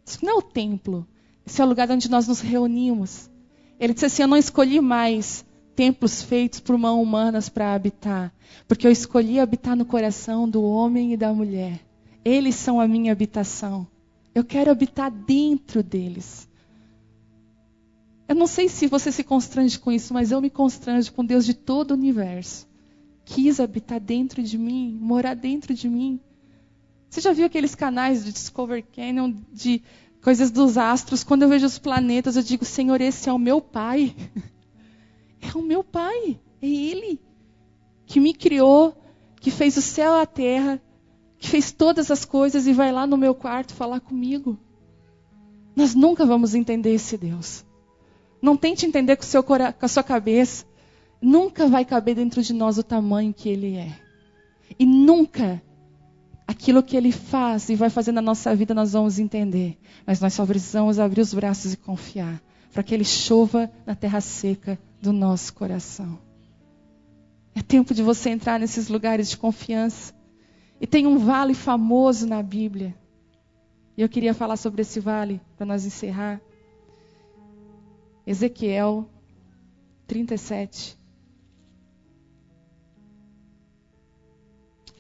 Isso não é o templo. Esse é o lugar onde nós nos reunimos. Ele disse assim, eu não escolhi mais templos feitos por mãos humanas para habitar. Porque eu escolhi habitar no coração do homem e da mulher. Eles são a minha habitação. Eu quero habitar dentro deles. Eu não sei se você se constrange com isso, mas eu me constranjo com Deus de todo o universo. Quis habitar dentro de mim, morar dentro de mim. Você já viu aqueles canais de Discovery Channel, de coisas dos astros? Quando eu vejo os planetas, eu digo, Senhor, esse é o meu Pai. É o meu Pai. É Ele que me criou, que fez o céu e a terra, que fez todas as coisas e vai lá no meu quarto falar comigo. Nós nunca vamos entender esse Deus. Não tente entender com a sua cabeça. Nunca vai caber dentro de nós o tamanho que Ele é. E nunca aquilo que Ele faz e vai fazer na nossa vida nós vamos entender. Mas nós só precisamos abrir os braços e confiar. Para que Ele chova na terra seca do nosso coração. É tempo de você entrar nesses lugares de confiança. E tem um vale famoso na Bíblia. E eu queria falar sobre esse vale para nós encerrar. Ezequiel 37.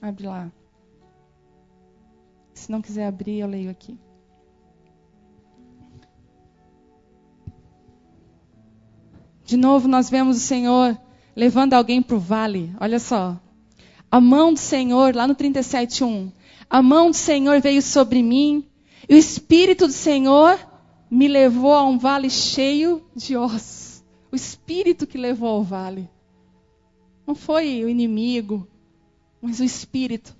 Abre lá. Se não quiser abrir, eu leio aqui. De novo nós vemos o Senhor levando alguém para o vale. Olha só. A mão do Senhor, lá no 37:1. A mão do Senhor veio sobre mim. E o Espírito do Senhor me levou a um vale cheio de ossos. O Espírito que levou ao vale. Não foi o inimigo, mas o Espírito.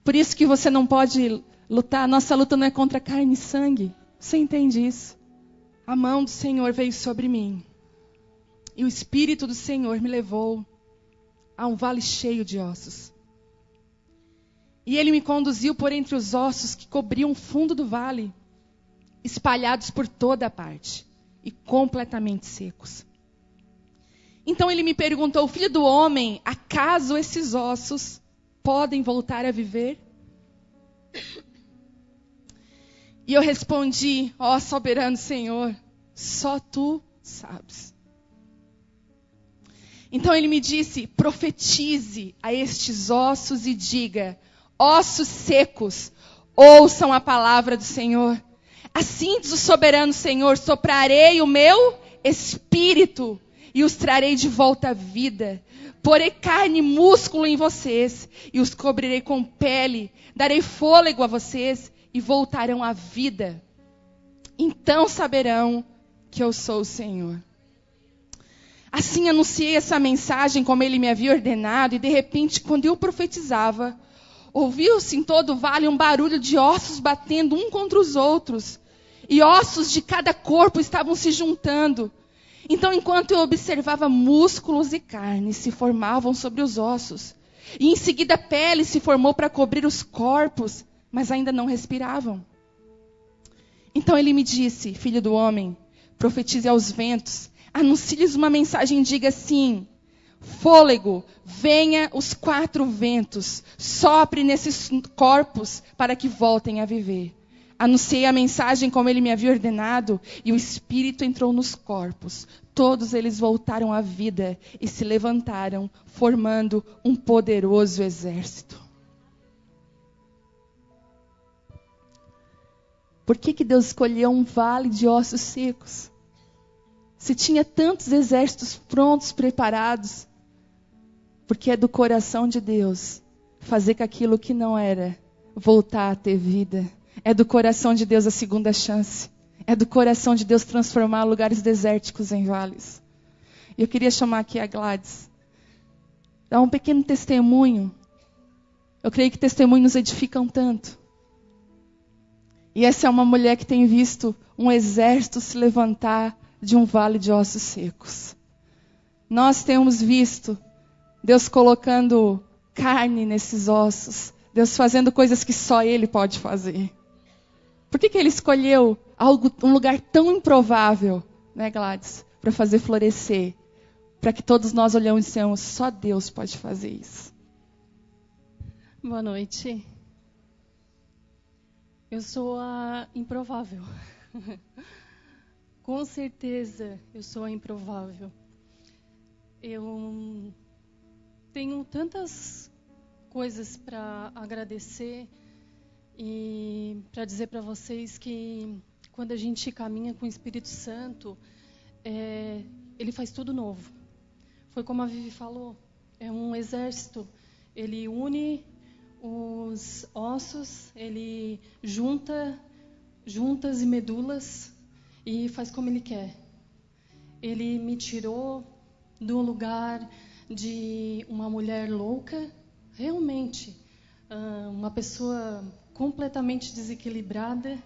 Por isso que você não pode lutar. Nossa luta não é contra carne e sangue. Você entende isso? A mão do Senhor veio sobre mim. E o Espírito do Senhor me levou a um vale cheio de ossos. E Ele me conduziu por entre os ossos que cobriam o fundo do vale, espalhados por toda a parte e completamente secos. Então Ele me perguntou, filho do homem, acaso esses ossos podem voltar a viver? E eu respondi, ó soberano Senhor, só Tu sabes. Então Ele me disse, profetize a estes ossos e diga, ossos secos, ouçam a palavra do Senhor. Assim diz o soberano Senhor, soprarei o meu espírito e os trarei de volta à vida. Porei carne e músculo em vocês e os cobrirei com pele. Darei fôlego a vocês e voltarão à vida. Então saberão que eu sou o Senhor. Assim anunciei essa mensagem como ele me havia ordenado, e de repente, quando eu profetizava, ouviu-se em todo o vale um barulho de ossos batendo um contra os outros, e ossos de cada corpo estavam se juntando. Então, enquanto eu observava, músculos e carne se formavam sobre os ossos, e em seguida a pele se formou para cobrir os corpos, mas ainda não respiravam. Então ele me disse: filho do homem, profetize aos ventos, anuncie-lhes uma mensagem, diga assim: fôlego, venha os 4 ventos, sopre nesses corpos para que voltem a viver. Anunciei a mensagem como ele me havia ordenado, e o Espírito entrou nos corpos. Todos eles voltaram à vida e se levantaram, formando um poderoso exército. Por que Deus escolheu um vale de ossos secos? Se tinha tantos exércitos prontos, preparados. Porque é do coração de Deus fazer com aquilo que não era voltar a ter vida. É do coração de Deus a segunda chance. É do coração de Deus transformar lugares desérticos em vales. E eu queria chamar aqui a Gladys. Dar um pequeno testemunho. Eu creio que testemunhos edificam tanto. E essa é uma mulher que tem visto um exército se levantar de um vale de ossos secos. Nós temos visto Deus colocando carne nesses ossos. Deus fazendo coisas que só Ele pode fazer. Por que Ele escolheu um lugar tão improvável, né, Gladys, para fazer florescer? Para que todos nós olhamos e dissemos: só Deus pode fazer isso. Boa noite. Eu sou a improvável. Com certeza eu sou a improvável. Eu tenho tantas coisas para agradecer e para dizer para vocês que quando a gente caminha com o Espírito Santo, ele faz tudo novo. Foi como a Vivi falou, é um exército. Ele une os ossos, ele juntas e medulas e faz como ele quer. Ele me tirou do lugar de uma mulher louca, realmente, uma pessoa completamente desequilibrada,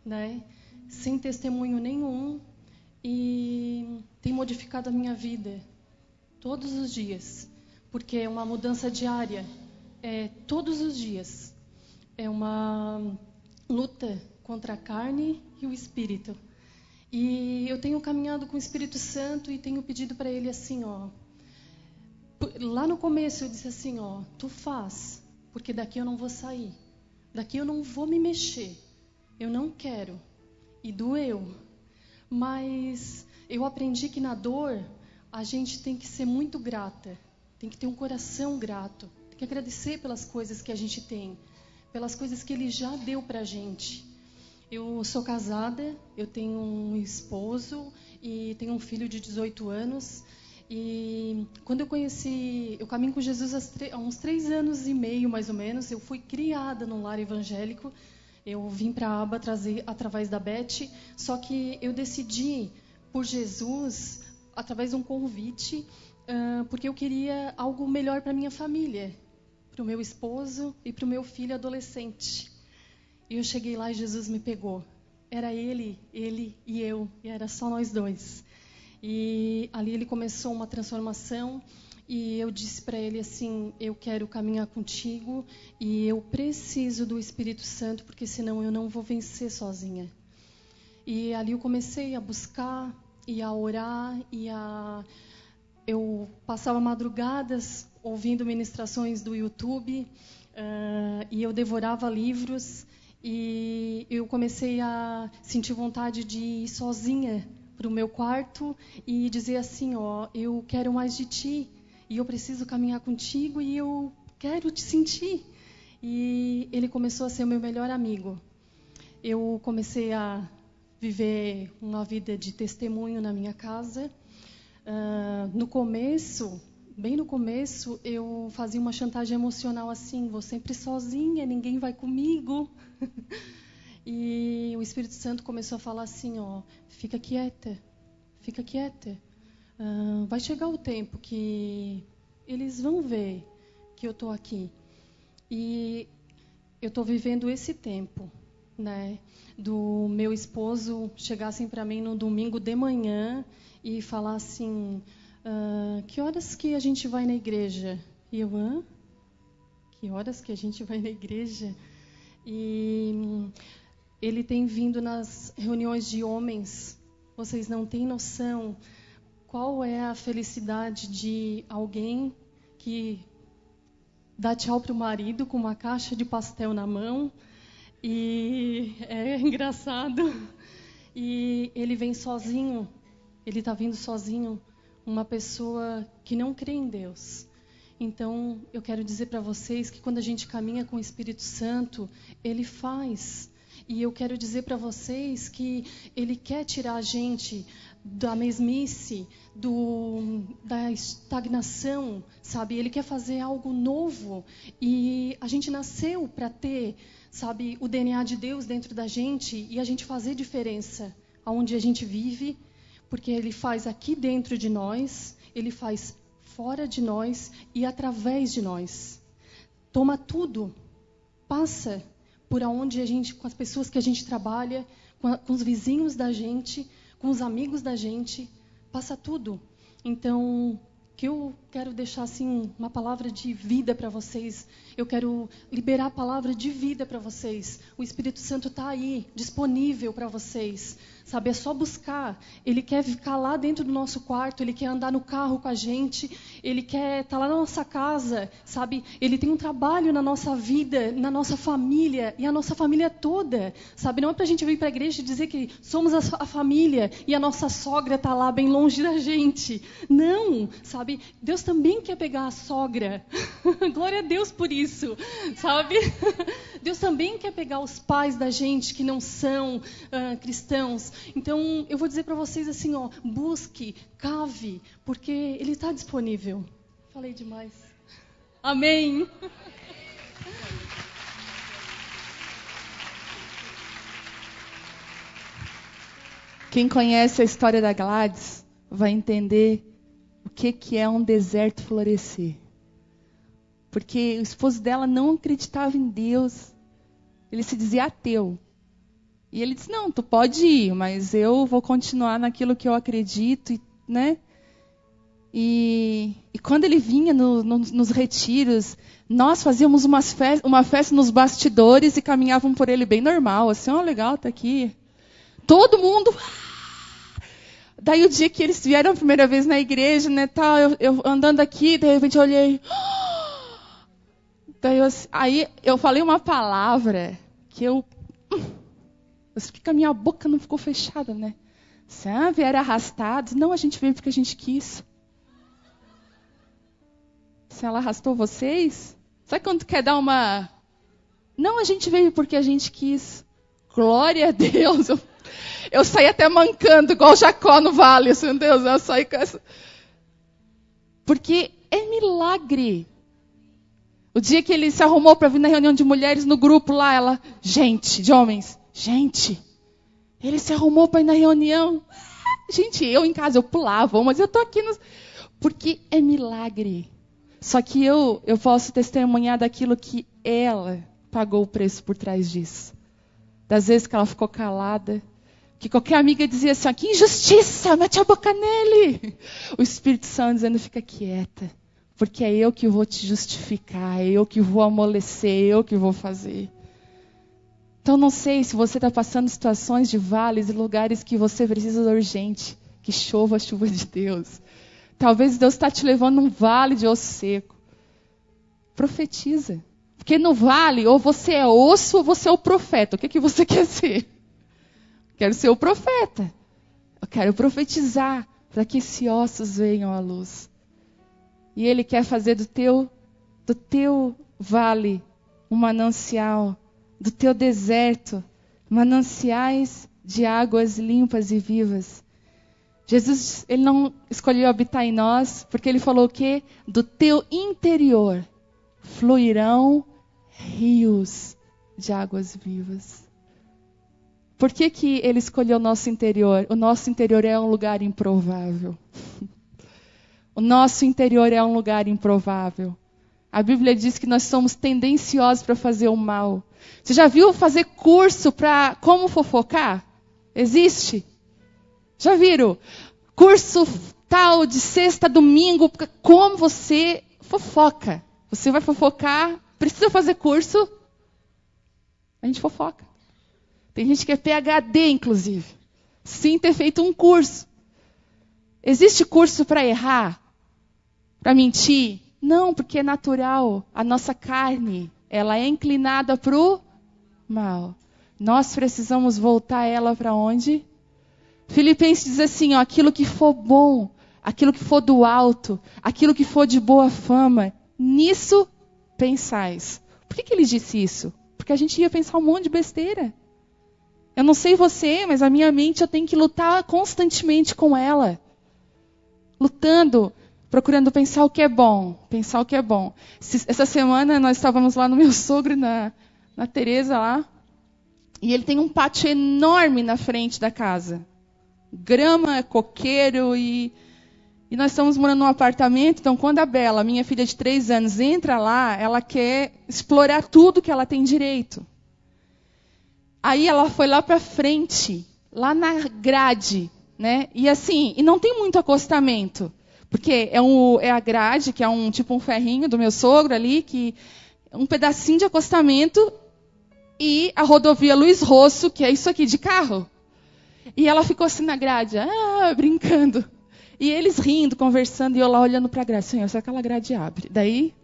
né, sem testemunho nenhum, e tem modificado a minha vida todos os dias, porque é uma mudança diária. Todos os dias. É uma luta contra a carne e o espírito. E eu tenho caminhado com o Espírito Santo e tenho pedido para ele assim, ó. Lá no começo eu disse assim, ó, tu faz, porque daqui eu não vou sair. Daqui eu não vou me mexer. Eu não quero. E doeu. Mas eu aprendi que na dor a gente tem que ser muito grata. Tem que ter um coração grato. Tem que agradecer pelas coisas que a gente tem, pelas coisas que Ele já deu pra gente. Eu sou casada, eu tenho um esposo e tenho um filho de 18 anos. E quando eu caminho com Jesus há uns 3 anos e meio, mais ou menos. Eu fui criada num lar evangélico. Eu vim para a Aba através da Beth, só que eu decidi por Jesus através de um convite, porque eu queria algo melhor para minha família. Para o meu esposo e para o meu filho adolescente. E eu cheguei lá e Jesus me pegou. Era ele e eu, e era só nós dois. E ali ele começou uma transformação, e eu disse para ele assim, eu quero caminhar contigo, e eu preciso do Espírito Santo, porque senão eu não vou vencer sozinha. E ali eu comecei a buscar, e a orar, eu passava madrugadas ouvindo ministrações do YouTube, e eu devorava livros, e eu comecei a sentir vontade de ir sozinha para o meu quarto e dizer assim, ó, eu quero mais de ti, e eu preciso caminhar contigo, e eu quero te sentir. E ele começou a ser o meu melhor amigo. Eu comecei a viver uma vida de testemunho na minha casa. No começo, bem no começo, eu fazia uma chantagem emocional assim: vou sempre sozinha, ninguém vai comigo. E o Espírito Santo começou a falar assim: ó, fica quieta, fica quieta. Vai chegar o tempo que eles vão ver que eu estou aqui. E eu estou vivendo esse tempo, né, do meu esposo chegar assim para mim no domingo de manhã e falar assim: que horas que a gente vai na igreja? E eu, que horas que a gente vai na igreja? E ele tem vindo nas reuniões de homens. Vocês não têm noção qual é a felicidade de alguém que dá tchau para o marido com uma caixa de pastel na mão. E é engraçado. E ele vem sozinho. Ele está vindo sozinho. Uma pessoa que não crê em Deus. Então, eu quero dizer para vocês que quando a gente caminha com o Espírito Santo, Ele faz. E eu quero dizer para vocês que Ele quer tirar a gente da mesmice, da estagnação, sabe? Ele quer fazer algo novo. E a gente nasceu para ter, sabe, o DNA de Deus dentro da gente e a gente fazer diferença aonde a gente vive, porque Ele faz aqui dentro de nós, Ele faz fora de nós e através de nós. Toma tudo, passa por onde a gente, com as pessoas que a gente trabalha, com os vizinhos da gente, com os amigos da gente, passa tudo. Então, que eu quero deixar assim uma palavra de vida para vocês. Eu quero liberar a palavra de vida para vocês. O Espírito Santo está aí, disponível para vocês. Sabe, é só buscar. Ele quer ficar lá dentro do nosso quarto, Ele quer andar no carro com a gente, Ele quer estar lá na nossa casa, sabe? Ele tem um trabalho na nossa vida, na nossa família, e a nossa família toda, sabe? Não é para a gente vir para a igreja e dizer que somos a família e a nossa sogra está lá bem longe da gente. Não, sabe? Deus também quer pegar a sogra. Glória a Deus por isso, sabe? Deus também quer pegar os pais da gente que não são cristãos. Então, eu vou dizer para vocês assim, ó, busque, cave, porque Ele está disponível. Falei demais. Amém. Quem conhece a história da Gladys vai entender o que é um deserto florescer. Porque o esposo dela não acreditava em Deus. Ele se dizia ateu. E ele disse: não, tu pode ir, mas eu vou continuar naquilo que eu acredito, né? E quando ele vinha nos retiros, nós fazíamos uma festa nos bastidores e caminhavam por ele bem normal, assim: ó, legal, tá aqui. Todo mundo... Daí o dia que eles vieram a primeira vez na igreja, né, tal, eu andando aqui, de repente eu olhei... Daí aí eu falei uma palavra que eu fiquei com a minha boca não ficou fechada, né? Vieram arrastados. Não, a gente veio porque a gente quis. Se ela arrastou vocês? Sabe quando tu quer dar uma... Não, a gente veio porque a gente quis. Glória a Deus. Eu saí até mancando, igual Jacó no vale. Assim, Deus, eu saí com essa... Porque é milagre. O dia que ele se arrumou para vir na reunião de mulheres no grupo lá, ela... Gente, de homens... Gente, ele se arrumou para ir na reunião. Gente, eu em casa, eu pulava, mas eu estou aqui. Porque é milagre. Só que eu posso testemunhar daquilo que ela pagou o preço por trás disso. Das vezes que ela ficou calada. Que qualquer amiga dizia assim: que injustiça, mete a boca nele. O Espírito Santo dizendo: fica quieta. Porque é eu que vou te justificar, é eu que vou amolecer, é eu que vou fazer. Então, não sei se você está passando situações de vales e lugares que você precisa urgente, que chova a chuva de Deus. Talvez Deus está te levando num vale de osso seco. Profetiza. Porque no vale, ou você é osso ou você é o profeta. O que você quer ser? Quero ser o profeta. Eu quero profetizar para que esses ossos venham à luz. E Ele quer fazer do teu vale um manancial, do teu deserto, mananciais de águas limpas e vivas. Jesus, ele não escolheu habitar em nós, porque ele falou que do teu interior fluirão rios de águas vivas. Por que que ele escolheu o nosso interior? O nosso interior é um lugar improvável. O nosso interior é um lugar improvável. A Bíblia diz que nós somos tendenciosos para fazer o mal. Você já viu fazer curso para como fofocar? Existe? Já viram? Curso tal de sexta a domingo, como você fofoca. Você vai fofocar, precisa fazer curso, a gente fofoca. Tem gente que é PhD, inclusive, sem ter feito um curso. Existe curso para errar? Para mentir? Não, porque é natural. A nossa carne, ela é inclinada para o mal. Nós precisamos voltar ela para onde? Filipenses diz assim, ó, aquilo que for bom, aquilo que for do alto, aquilo que for de boa fama, nisso pensais. Por que ele disse isso? Porque a gente ia pensar um monte de besteira. Eu não sei você, mas a minha mente eu tenho que lutar constantemente com ela. Lutando, procurando pensar o que é bom. Pensar o que é bom. Essa semana nós estávamos lá no meu sogro, na Tereza lá. E ele tem um pátio enorme na frente da casa. Grama, coqueiro e nós estamos morando num apartamento. Então quando a Bela, minha filha de 3 anos, entra lá, ela quer explorar tudo que ela tem direito. Aí ela foi lá para frente, lá na grade, né? E assim, e não tem muito acostamento, porque é a grade, que é um ferrinho do meu sogro ali, que um pedacinho de acostamento, e a rodovia Luiz Rosso, que é isso aqui de carro. E ela ficou assim na grade, brincando. E eles rindo, conversando, e eu lá olhando para a grade. Senhor, se aquela grade abre. Daí,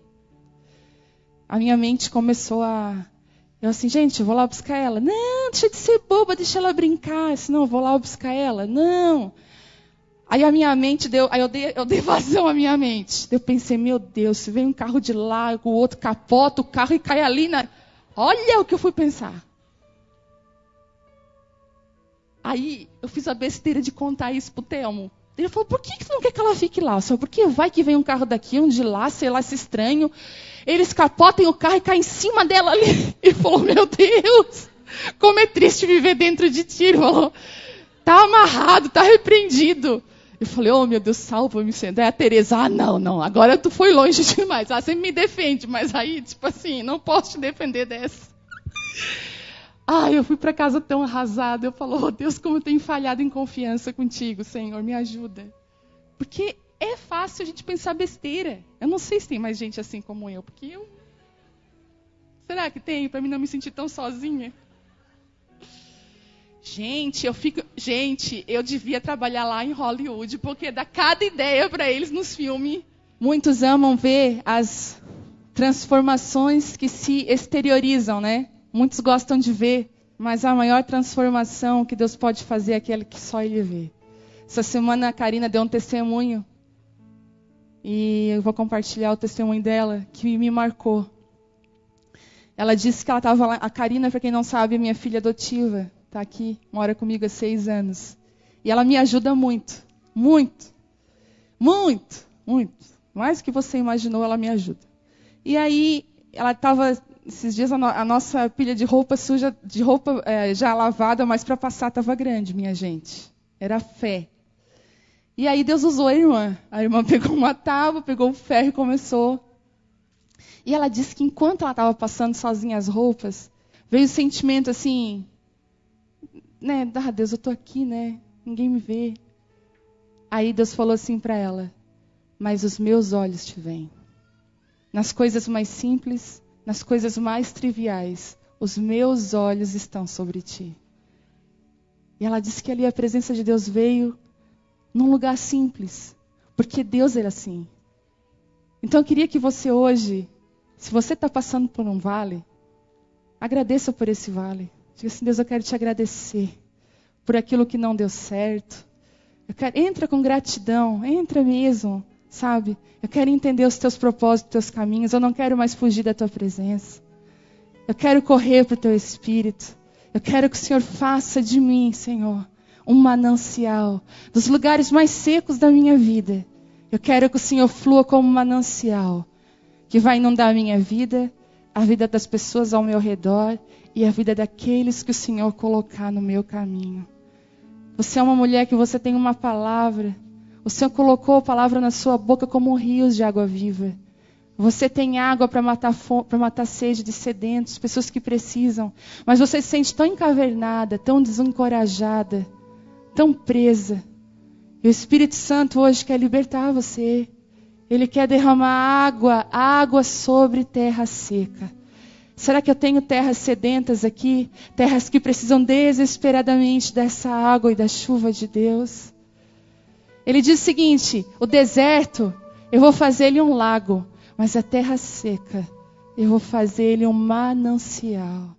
a minha mente começou a... Eu assim, gente, eu vou lá buscar ela. Não, deixa de ser boba, deixa ela brincar. Senão eu vou lá buscar ela. Não. Aí a minha mente deu... Aí eu dei vazão à minha mente. Eu pensei, meu Deus, se vem um carro de lá, o outro capota o carro e cai ali na... Olha o que eu fui pensar. Aí eu fiz a besteira de contar isso pro Telmo. Ele falou, por que você não quer que ela fique lá? Senhor, porque vai que vem um carro daqui, um de lá, sei lá, esse estranho. Eles capotem o carro e caem em cima dela ali. Ele falou, meu Deus, como é triste viver dentro de ti. Ele falou, tá amarrado, tá repreendido. Eu falei, oh meu Deus, salva-me, Senhor. Daí a Tereza, não, agora tu foi longe demais. Você me defende, mas aí, tipo assim, não posso te defender dessa. Eu fui para casa tão arrasada. Eu falo, oh Deus, como eu tenho falhado em confiança contigo, Senhor, me ajuda. Porque é fácil a gente pensar besteira. Eu não sei se tem mais gente assim como eu, porque eu... Será que tem? Para mim não me sentir tão sozinha. Gente, eu devia trabalhar lá em Hollywood, porque dá cada ideia para eles nos filmes. Muitos amam ver as transformações que se exteriorizam, né? Muitos gostam de ver, mas a maior transformação que Deus pode fazer é aquela que só Ele vê. Essa semana a Karina deu um testemunho, e eu vou compartilhar o testemunho dela, que me marcou. Ela disse que ela estava lá, a Karina, para quem não sabe, é minha filha adotiva, está aqui, mora comigo há 6 anos. E ela me ajuda muito, muito, muito, muito. Mais do que você imaginou, ela me ajuda. E aí, ela estava... Esses dias a nossa pilha de roupa suja, de roupa já lavada, mas para passar estava grande, minha gente. Era fé. E aí Deus usou a irmã. A irmã pegou uma tábua, pegou o ferro e começou. E ela disse que enquanto ela estava passando sozinha as roupas, veio o sentimento assim, né? Deus, eu estou aqui, né? Ninguém me vê. Aí Deus falou assim para ela, mas os meus olhos te veem. Nas coisas mais simples, nas coisas mais triviais, os meus olhos estão sobre ti. E ela disse que ali a presença de Deus veio num lugar simples, porque Deus era assim. Então eu queria que você hoje, se você está passando por um vale, agradeça por esse vale. Diga assim, Deus, eu quero te agradecer por aquilo que não deu certo. Entra com gratidão, entra mesmo. Sabe? Eu quero entender os teus propósitos, os teus caminhos. Eu não quero mais fugir da tua presença. Eu quero correr para o teu Espírito. Eu quero que o Senhor faça de mim, Senhor, um manancial. Dos lugares mais secos da minha vida, eu quero que o Senhor flua como um manancial, que vai inundar a minha vida, a vida das pessoas ao meu redor e a vida daqueles que o Senhor colocar no meu caminho. Você é uma mulher que você tem uma palavra. O Senhor colocou a palavra na sua boca como rios de água viva. Você tem água para matar sede de sedentos, pessoas que precisam. Mas você se sente tão encavernada, tão desencorajada, tão presa. E o Espírito Santo hoje quer libertar você. Ele quer derramar água sobre terra seca. Será que eu tenho terras sedentas aqui? Terras que precisam desesperadamente dessa água e da chuva de Deus? Ele diz o seguinte: o deserto, eu vou fazer ele um lago. Mas a terra seca, eu vou fazer ele um manancial.